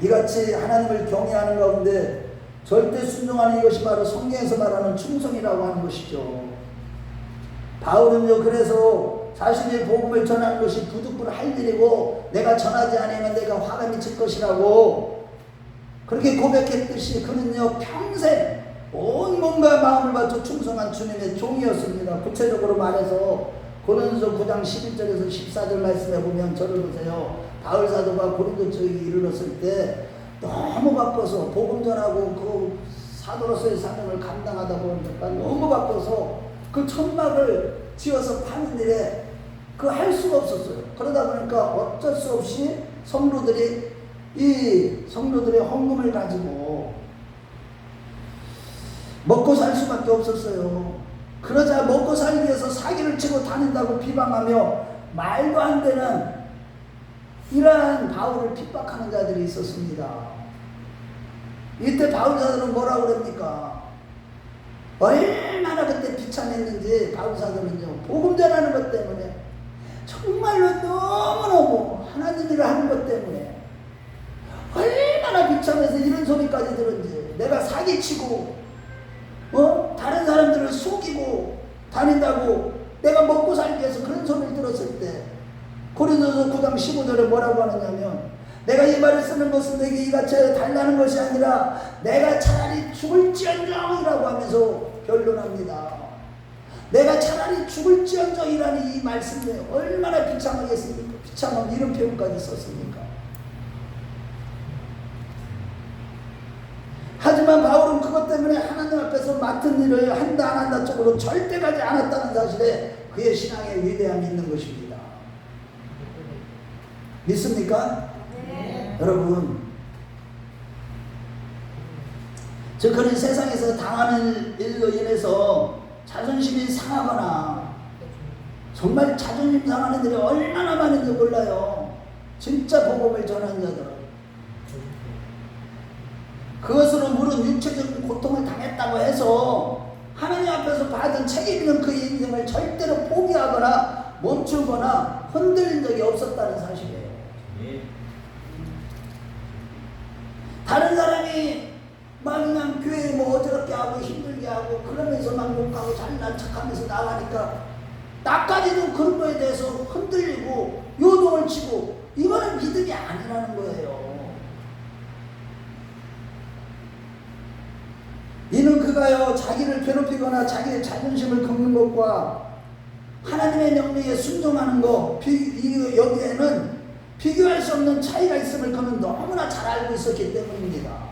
이같이 하나님을 경외하는 가운데 절대 순종하는 이것이 바로 성경에서 말하는 충성이라고 하는 것이죠. 바울은요, 그래서 자신의 복음을 전하는 것이 부득불 할 일이고 내가 전하지 않으면 내가 화가 미칠 것이라고 그렇게 고백했듯이 그는요 평생 온 몸과 마음을 바쳐 충성한 주님의 종이었습니다. 구체적으로 말해서 고린도서 9장 11절에서 14절 말씀에 보면 저를 보세요. 바울 사도가 고린도 쪽에 이르렀을 때 너무 바빠서 복음 전하고 그 사도로서의 사명을 감당하다 보니까 너무 바빠서 그 천막을 지어서 파는 일에 그 할 수가 없었어요. 그러다 보니까 어쩔 수 없이 성도들의 헌금을 가지고 먹고 살 수밖에 없었어요. 그러자 먹고 살기 위해서 사기를 치고 다닌다고 비방하며 말도 안 되는 이러한 바울을 핍박하는 자들이 있었습니다. 이때 바울 사도는 뭐라고 그럽니까? 얼마나 그때 비참했는지 바울 사도는요, 복음 전하는 것 때문에 정말로 너무너무 하나님 일을 하는 것 때문에 얼마나 비참해서 이런 소리까지 들은지, 내가 사기치고 다른 사람들을 속이고 다닌다고 내가 먹고 살기 위해서 그런 소리를 들었을 때 고린도서 9장 15절에 뭐라고 하느냐면, 내가 이 말을 쓰는 것은 내게 이같이 달라는 것이 아니라 내가 차라리 죽을지언정이라고 하면서 변론합니다. 내가 차라리 죽을지언정이라는 이 말씀에 얼마나 비참하겠습니까? 비참한 이런 표현까지 썼습니까? 하지만 바울은 그것 때문에 하나님 앞에서 맡은 일을 한다 안 한다 쪽으로 절대 가지 않았다는 사실에 그의 신앙의 위대함이 있는 것입니다. 믿습니까? 네. 여러분, 그는 세상에서 당하는 일로 인해서 자존심이 상하거나 정말 자존심 상하는 일이 얼마나 많은지 몰라요. 진짜 복음을 전한 자들은 그것으로 물은 육체적인 고통을 당했다고 해서 하나님 앞에서 받은 책임 있는 그의 인생을 절대로 포기하거나 멈추거나 흔들린 적이 없었다는 사실이에요. 다른 사람이 막 그냥 교회 뭐 어지럽게 하고 힘들게 하고 그러면서 막 욕하고 잘난 척하면서 나가니까 나까지도 그런 거에 대해서 흔들리고 요동을 치고, 이거는 믿음이 아니라는 거예요. 이는 그가요 자기를 괴롭히거나 자기의 자존심을 긁는 것과 하나님의 명령에 순종하는 것, 여기에는 비교할 수 없는 차이가 있음을 그는 너무나 잘 알고 있었기 때문입니다.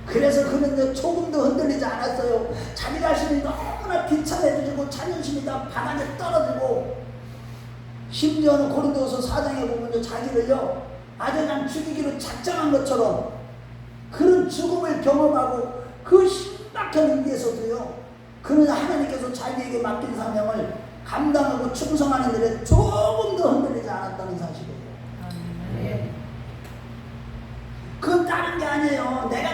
그래서 그는 조금도 흔들리지 않았어요. 자기 자신이 너무나 비참해지고 자존심이 다 바닥에 떨어지고, 심지어는 고린도서 4장에 보면 자기를요 아주 그냥 죽이기로 작정한 것처럼 그런 죽음을 경험하고 그 신박한 의미에서도요 그는 하나님께서 자기에게 맡긴 사명을 감당하고 충성하는 일에 조금도 흔들리지 않았다는 사실이에요. 그건 다른 게 아니에요. 내가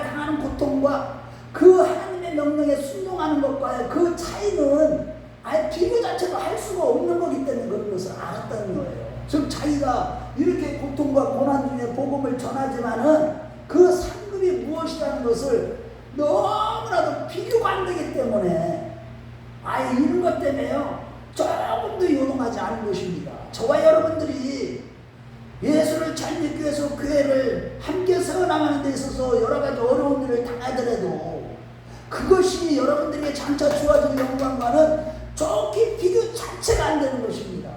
당하는 고통과 그 하나님의 명령에 순종하는 것과의 그 차이는 아예 비교 자체도 할 수가 없는 거기 때문에 그런 것을 알았다는 거예요. 즉 자기가 이렇게 고통과 고난 중에 복음을 전하지만은 그 상급이 무엇이라는 것을 너무나도 비교가 안 되기 때문에 아예 이런 것 때문에요 조금도 요동하지 않은 것입니다. 저와 여러분들이 예수를 잘 믿기 위해서 교회를 함께 세워나가는 데 있어서 여러 가지 어려운 일을 당하더라도 그것이 여러분들에게 장차 주어진 영광과는 좋게 비교 자체가 안 되는 것입니다.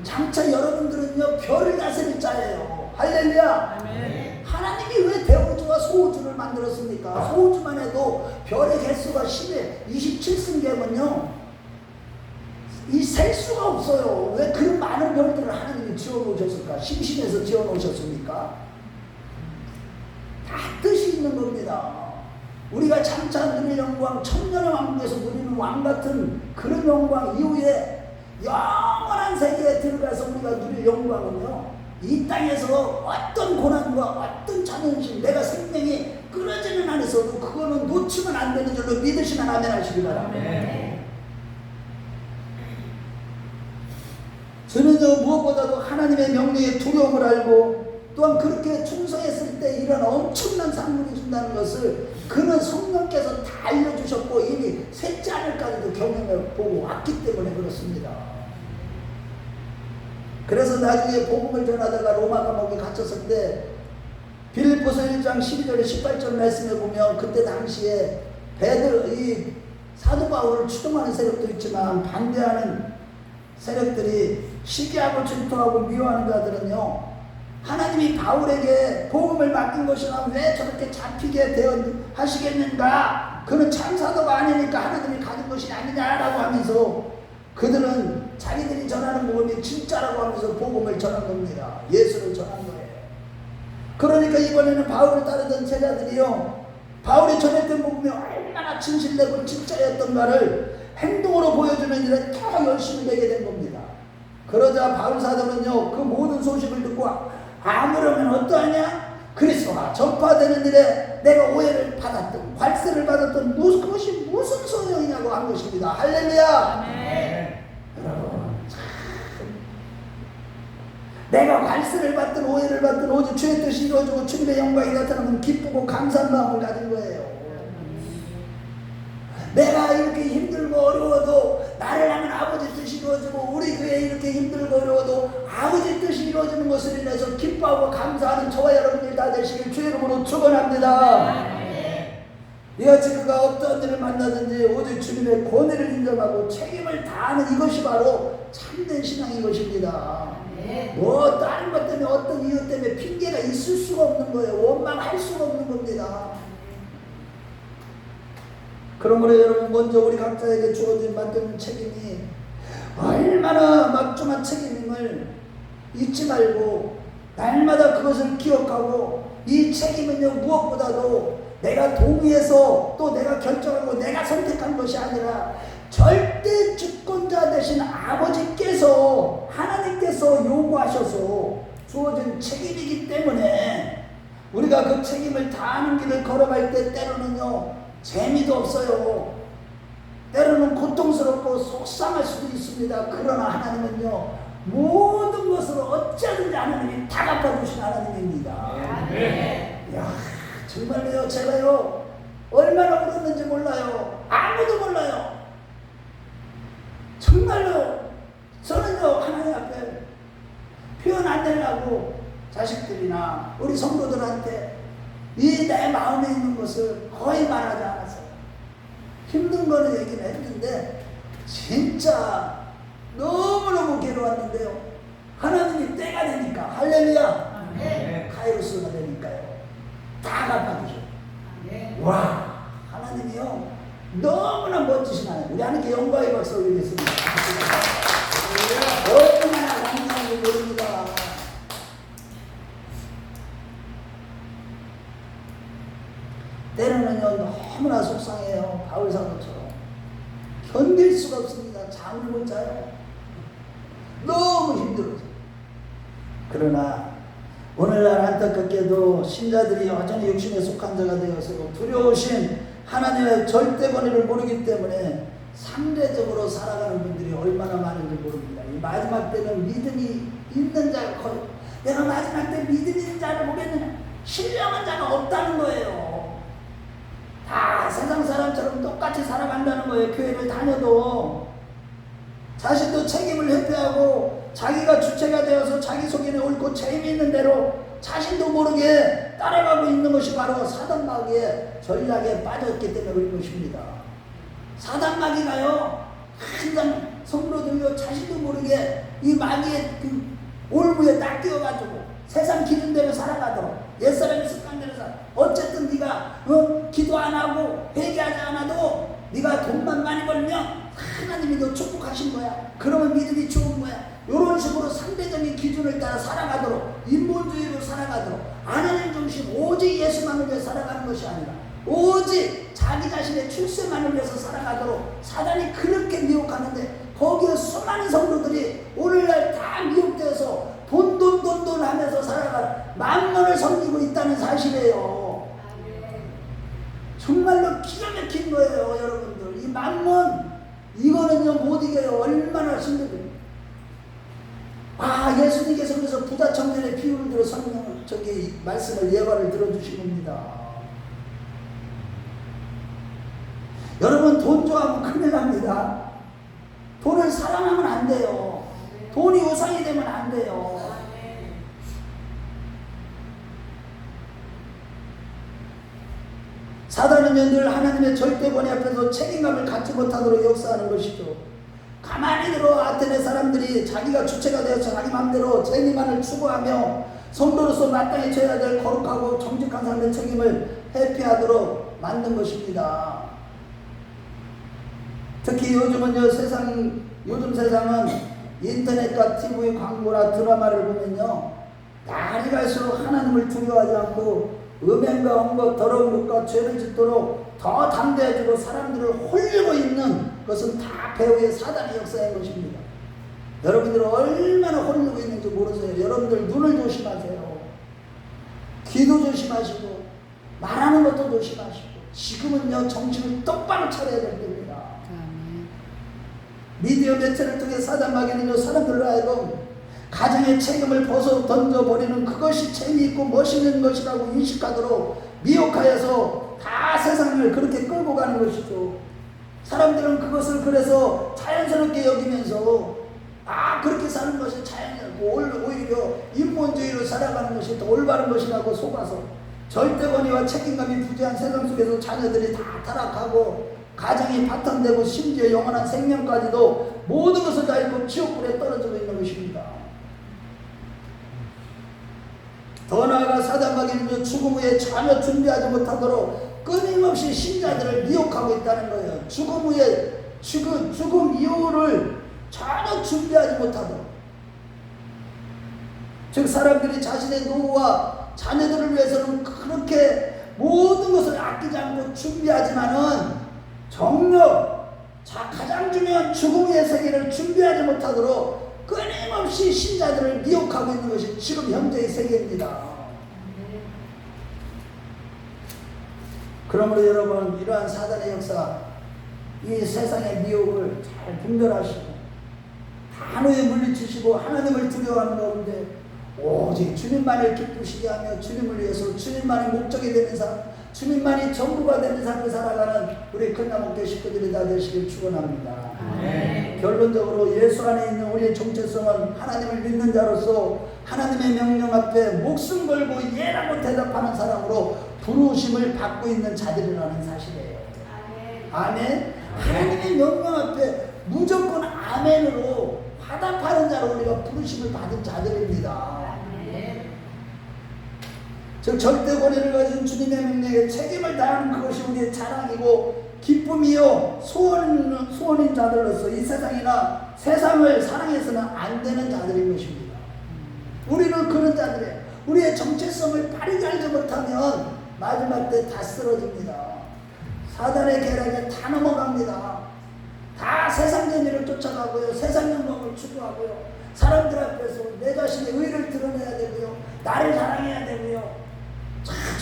장차 여러분들은요 별을 다스릴 자예요. 할렐루야. 아멘. 하나님이 왜 대우주와 소우주를 만들었습니까? 소우주만 해도 별의 개수가 10에 27승계면요 이 셀 수가 없어요. 왜 그런 많은 별들을 하나님이 지어놓으셨을까? 심심해서 지어놓으셨습니까? 다 뜻이 있는 겁니다. 우리가 장차 누릴 영광, 천년의 왕국에서 누리는 왕같은 그런 영광 이후에 영원한 세계에 들어가서 우리가 누릴 영광은요 이 땅에서 어떤 고난과 어떤 자존심, 내가 생명이 끊어지는 안에서도 그거는 놓치면 안 되는 줄로 믿으시면 아멘 하시기 바랍니다. 아멘. 저는요 무엇보다도 하나님의 명령에 두려움을 알고 또한 그렇게 충성했을 때 이런 엄청난 상급이 준다는 것을 그는 성령께서 다 알려주셨고 이미 셋째 하늘까지도 경험을 보고 왔기 때문에 그렇습니다. 그래서 나중에 복음을 전하다가 로마 감옥에 갇혔을 때 빌립보서 1장 12절에 18절 말씀에 보면 그때 당시에 이 사도 바울을 추종하는 세력도 있지만 반대하는 세력들이 시기하고 질투하고 미워하는 자들은요 하나님이 바울에게 복음을 맡긴 것이나 왜 저렇게 잡히게 하시겠는가, 그는 참사도가 아니니까 하나님이 가진 것이 아니냐라고 하면서 그들은 자기들이 전하는 복음이 진짜라고 하면서 복음을 전한 겁니다. 예수를 전한 거예요. 그러니까 이번에는 바울을 따르던 제자들이요 바울이 전했던 복음이 얼마나 진실되고 진짜였던가를 행동으로 보여주는 일에 더 열심히 되게 된 겁니다. 그러자 바울 사도는요 그 모든 소식을 듣고 아무려면 어떠하냐? 그리스도가 전파되는 일에 내가 오해를 받았던 괄세를 받았던 그것이 무슨 소용이냐고 한 것입니다. 할렐루야. 아멘. 여러분 참 내가 괄세를 받든 오해를 받든 오직 주의 뜻이 이루어지고 주님의 영광이 나타나면 기쁘고 감사한 마음을 가진 거예요. 내가 이렇게 힘들고 어려워도 나를 향한 아버지 뜻이 이루어지고 우리 교회에 이렇게 힘들고 어려워도 아버지 뜻이 이루어지는 것을 인해서 기뻐하고 감사하는 저와 여러분들 다 되시길 주의 이름으로 축원합니다. 이같이 그가 어떤 일을 만나든지 오직 주님의 권위를 인정하고 책임을 다하는 이것이 바로 참된 신앙인 것입니다. 뭐 다른 것 때문에 어떤 이유 때문에 핑계가 있을 수가 없는 거예요. 원망할 수가 없는 겁니다. 그러므로 여러분 먼저 우리 각자에게 주어진 맡은 책임이 얼마나 막중한 책임임을 잊지 말고 날마다 그것을 기억하고 이 책임은요 무엇보다도 내가 동의해서 또 내가 결정하고 내가 선택한 것이 아니라 절대 주권자 되신 아버지께서 하나님께서 요구하셔서 주어진 책임이기 때문에 우리가 그 책임을 다하는 길을 걸어갈 때 때로는요 재미도 없어요. 때로는 고통스럽고 속상할 수도 있습니다. 그러나 하나님은요 모든 것을 어찌하든지 하나님이 다 갚아주신 하나님입니다. 야, 정말로요 제가요 얼마나 울었는지 몰라요. 아무도 몰라요. 정말로 저는요 하나님 앞에 표현 안 되려고 자식들이나 우리 성도들한테 이 내 마음에 있는 것을 거의 말하지 않았어요. 힘든 거는 얘기를 했는데 진짜 너무너무 괴로웠는데요 하나님이 때가 되니까 할렐루야 카이로스가 되니까요 다 갚아주셔요. 와 하나님이요 너무나 멋지신 하나님. 우리 하나님께 영광의 박수 올리겠습니다. 얼마나 감사한지 모릅니다. 때로는요 너무나 속상해요. 바울 사도처럼 견딜 수가 없습니다. 잠을 못 자요. 너무 힘들어서. 그러나 오늘날 안타깝게도 신자들이 여전히 육신에 속한 자가 되어서 두려우신 하나님의 절대 권위를 모르기 때문에 상대적으로 살아가는 분들이 얼마나 많은지 모릅니다. 이 마지막 때는 믿음이 있는 자가 커요. 내가 마지막 때 믿음이 있는 자를 보겠느냐? 신령한 자가 없다는 거예요. 다 세상 사람처럼 똑같이 살아간다는 거예요. 교회를 다녀도 자신도 책임을 회피하고 자기가 주체가 되어서 자기 속에는 옳고 재미있는 대로 자신도 모르게 따라가고 있는 것이 바로 사단마귀의 전략에 빠졌기 때문에 그런 것입니다. 사단마귀가요 항상 성도들요 자신도 모르게 이 마귀의 그 올무에 딱 끼어가지고 세상 기준대로 살아가도록 옛사람의 습관대로 살아. 어쨌든 네가 기도 안 하고 회개하지 않아도 네가 돈만 많이 벌면 하나님이 너 축복하신 거야. 그러면 믿음이 좋은 거야. 이런 식으로 상대적인 기준을 따라 살아가도록 인본주의로 살아가도록 하나님 중심 오직 예수만을 위해 살아가는 것이 아니라 오직 자기 자신의 출세만을 위해서 살아가도록 사단이 그렇게 미혹하는데 거기에 수많은 성도들이 오늘날 다 미혹되어서 돈 하면서 살아가 만mon을 섬기고 있다는 사실이에요. 정말로 기가 막힌 거예요. 여러분들 이 만몬 이거는요 못 이겨요. 얼마나 힘들어요. 예수님께서 그래서 부자 청년의 비유를 들어 저기 말씀을 예화를 들어주신 겁니다. 여러분 돈 좋아하면 큰일 납니다. 돈을 사랑하면 안 돼요. 돈이 우상이 되면 안 돼요. 사단은요 늘 하나님의 절대 권위 앞에서 책임감을 갖지 못하도록 역사하는 것이죠. 가만히 들어 아테네 사람들이 자기가 주체가 되어서 자기 마음대로 재미만을 추구하며 성도로서 마땅히 져야 될 거룩하고 정직한 삶의 책임을 회피하도록 만든 것입니다. 특히 요즘은요 요즘 세상은 인터넷과 TV 광고나 드라마를 보면요 날이 갈수록 하나님을 두려워하지 않고 음행과 엄과 더러운 것과 죄를 짓도록 더 담대해지고 사람들을 홀리고 있는 것은 다 배후의 사단의 역사인 것입니다. 여러분들 얼마나 홀리고 있는지 모르세요. 여러분들 눈을 조심하세요. 귀도 조심하시고 말하는 것도 조심하시고 지금은요 정신을 똑바로 차려야 될 때입니다. 미디어 매체를 통해 사단마귀는요 사람들로 하여금 가정의 책임을 벗어 던져버리는 그것이 재미있고 멋있는 것이라고 인식하도록 미혹하여서 다 세상을 그렇게 끌고 가는 것이죠. 사람들은 그것을 그래서 자연스럽게 여기면서 그렇게 사는 것이 자연스럽고 오히려 인본주의로 살아가는 것이 더 올바른 것이라고 속아서 절대권위와 책임감이 부재한 세상 속에서 자녀들이 다 타락하고 가정이 파탄되고 심지어 영원한 생명까지도 모든 것을 다 잃고 지옥불에 떨어지고 있는 것입니다. 더 나아가 사단마귀는 죽음 후에 전혀 준비하지 못하도록 끊임없이 신자들을 미혹하고 있다는 거예요. 죽음 이후를 전혀 준비하지 못하도록. 즉 사람들이 자신의 노후와 자녀들을 위해서는 그렇게 모든 것을 아끼지 않고 준비하지만은 정녕 가장 중요한 죽음 후의 세계를 준비하지 못하도록 끊임없이 신자들을 미혹하고 있는 것이 지금 현재의 세계입니다. 그러므로 여러분 이러한 사단의 역사 이 세상의 미혹을 잘 분별하시고 단호히 물리치시고 하나님을 두려워하는 가운데 오직 주님만을 기쁘시게 하며 주님을 위해서 주님만이 목적이 되는 삶 주님만이 전부가 되는 삶을 살아가는 우리 큰나목교 식구들이 다 되시길 축원합니다. 결론적으로 예수 안에 있는 우리의 정체성은 하나님을 믿는 자로서 하나님의 명령 앞에 목숨 걸고 예라고 대답하는 사람으로 부르심을 받고 있는 자들이라는 사실이에요. 아멘. 하나님의 명령 앞에 무조건 아멘으로 화답하는 자로 우리가 부르심을 받은 자들입니다. 즉 절대 권위를 가진 주님의 명령에 책임을 다하는 그것이 우리의 자랑이고 기쁨이요 소원인 자들로서 이 세상이나 세상을 사랑해서는 안 되는 자들인 것입니다. 우리는 그런 자들이에요. 우리의 정체성을 바르게 알지 못하면 마지막 때 다 쓰러집니다. 사단의 계략에 다 넘어갑니다. 다 세상 재미를 쫓아가고요. 세상 영광을 추구하고요. 사람들 앞에서 내 자신의 의를 드러내야 되고요. 나를 자랑해야 되고요.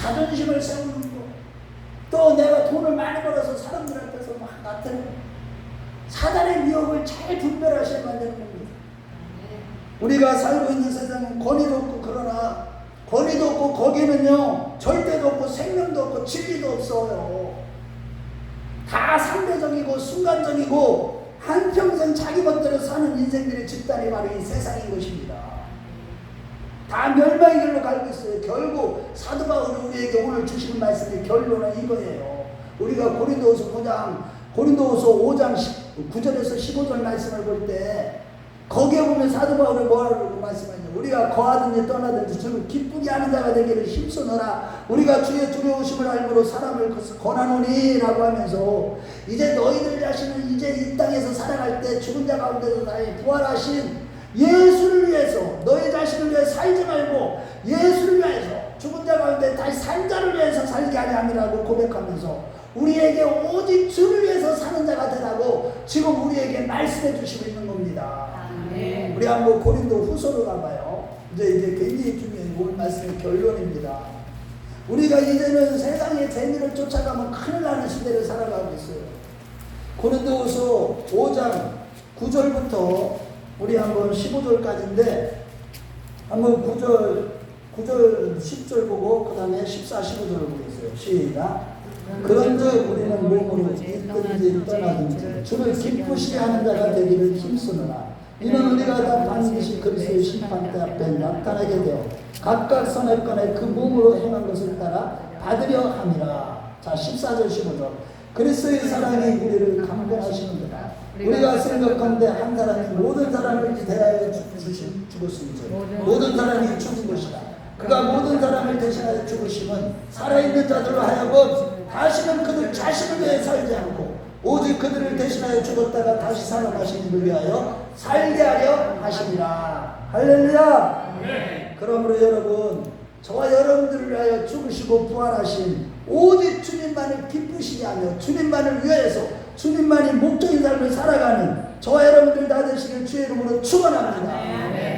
자존심을 세우는 거. 또 내가 돈을 많이 벌어서 사람들 앞에서 막 나타내고 사단의 위협을 잘 분별하셔야만 되는 겁니다. 우리가 살고 있는 세상은 권위도 없고, 그러나 권위도 없고 거기는요 절대도 없고 생명도 없고 진리도 없어요. 다 상대적이고 순간적이고 한평생 자기 멋대로 사는 인생들의 집단이 바로 이 세상인 것입니다. 다 멸망의 길로 가고 있어요. 결국 사도 바울이 우리에게 오늘 주시는 말씀의 결론은 이거예요. 우리가 고린도후서 5장 9절에서 15절 말씀을 볼 때 거기에 보면 사도 바울이 뭐라고 말씀하냐. 우리가 거하든지 떠나든지 주를 기쁘게 하는 자가 되기를 힘쓰노라. 우리가 주의 두려우심을 알므로 사람을 권하노니 라고 하면서 이제 너희들 자신은 이제 이 땅에서 살아갈 때 죽은 자 가운데서 다시 부활하신 예수를 위해서 너희 자신을 위해 살지 말고 예수를 위해서 죽은 자 가운데 다시 산 자를 위해서 살게 하려 함이라고 고백하면서 우리에게 오직 주를 위해서 사는 자가 되라고 지금 우리에게 말씀해 주시고 있는 겁니다. 우리 한번 고린도 후서로 가봐요. 이제 굉장히 중요한 오늘 말씀의 결론입니다. 우리가 이제는 세상의 재미를 쫓아가면 큰일 나는 시대를 살아가고 있어요. 고린도 후서 5장 9절부터 우리 한번 15절까지인데 한번 9절 10절 보고 그 다음에 14, 15절을 보겠어요. 시작. 그런즉 우리는 몸으로 있든지 떠나든지 주를 기쁘시게 하는 자가 되기를 힘쓰노라. 이는 우리가 다 반드시 그리스도의 심판대 앞에 나타나게 되어 각각 선악간에 그 몸으로 행한 것을 따라 받으려 함이라. 자 14절 15절. 그리스도의 사랑이 우리를 강권하시는도다. 우리가 생각건대 한 사람이 모든 사람을 대하여 죽었으니 모든 사람이 죽은 것이다. 그가 모든 사람을 대신하여 죽으심은 살아있는 자들로 하여금 다시는 그들 자신을 위해 살지 않고 오직 그들을 대신하여 죽었다가 다시 살아나신 이를 위하여 살게 하려 하시니라. 할렐루야. 그러므로 여러분, 저와 여러분들을 위하여 죽으시고 부활하신 오직 주님만을 기쁘시게 하며 주님만을 위해서 주님만이 목적인 삶을 살아가는 저와 여러분들 다 되시길 주의 이름으로 축원합니다.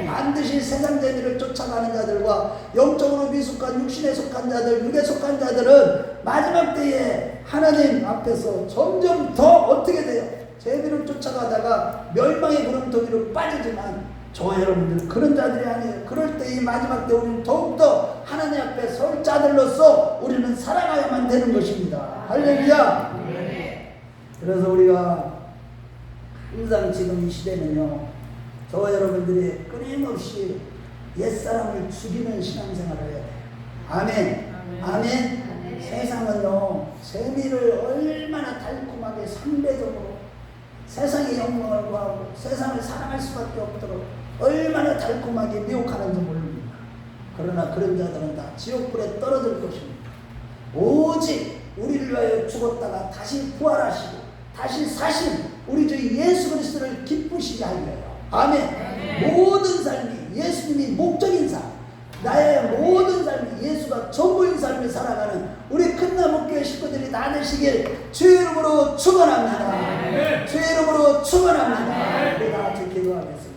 반드시 세상 재미를 쫓아가는 자들과 영적으로 미숙한 육신에 속한 자들, 육에 속한 자들은 마지막 때에 하나님 앞에서 점점 더 어떻게 돼요? 재미를 쫓아가다가 멸망의 구름토기로 빠지지만 저와 여러분들 그런 자들이 아니에요. 그럴 때 이 마지막 때 우리는 더욱더 하나님 앞에 설 자들로서 우리는 살아가야만 되는 것입니다. 할렐루야. 그래서 우리가 항상 지금 이 시대는요, 저와 여러분들이 끊임없이 옛사람을 죽이는 신앙생활을 해야 돼요. 아멘. 아멘. 세상은요, 재미를 얼마나 달콤하게 상대적으로 세상의 영광을 구하고 세상을 사랑할 수밖에 없도록 얼마나 달콤하게 미혹하는지 모릅니다. 그러나 그런 자들은 다 지옥불에 떨어질 것입니다. 오직 우리를 위하여 죽었다가 다시 부활하시고 다시 사신 우리 주 예수 그리스도를 기쁘시게 하려요. 아멘. 모든 삶이 예수님이 목적인 삶, 나의 모든 삶이 예수가 전부인 삶을 살아가는 우리 큰나무교회 식구들이 다 되시길 주의 이름으로 축원합니다. 주의 이름으로 축원합니다. 우리 다 같이 기도하겠습니다.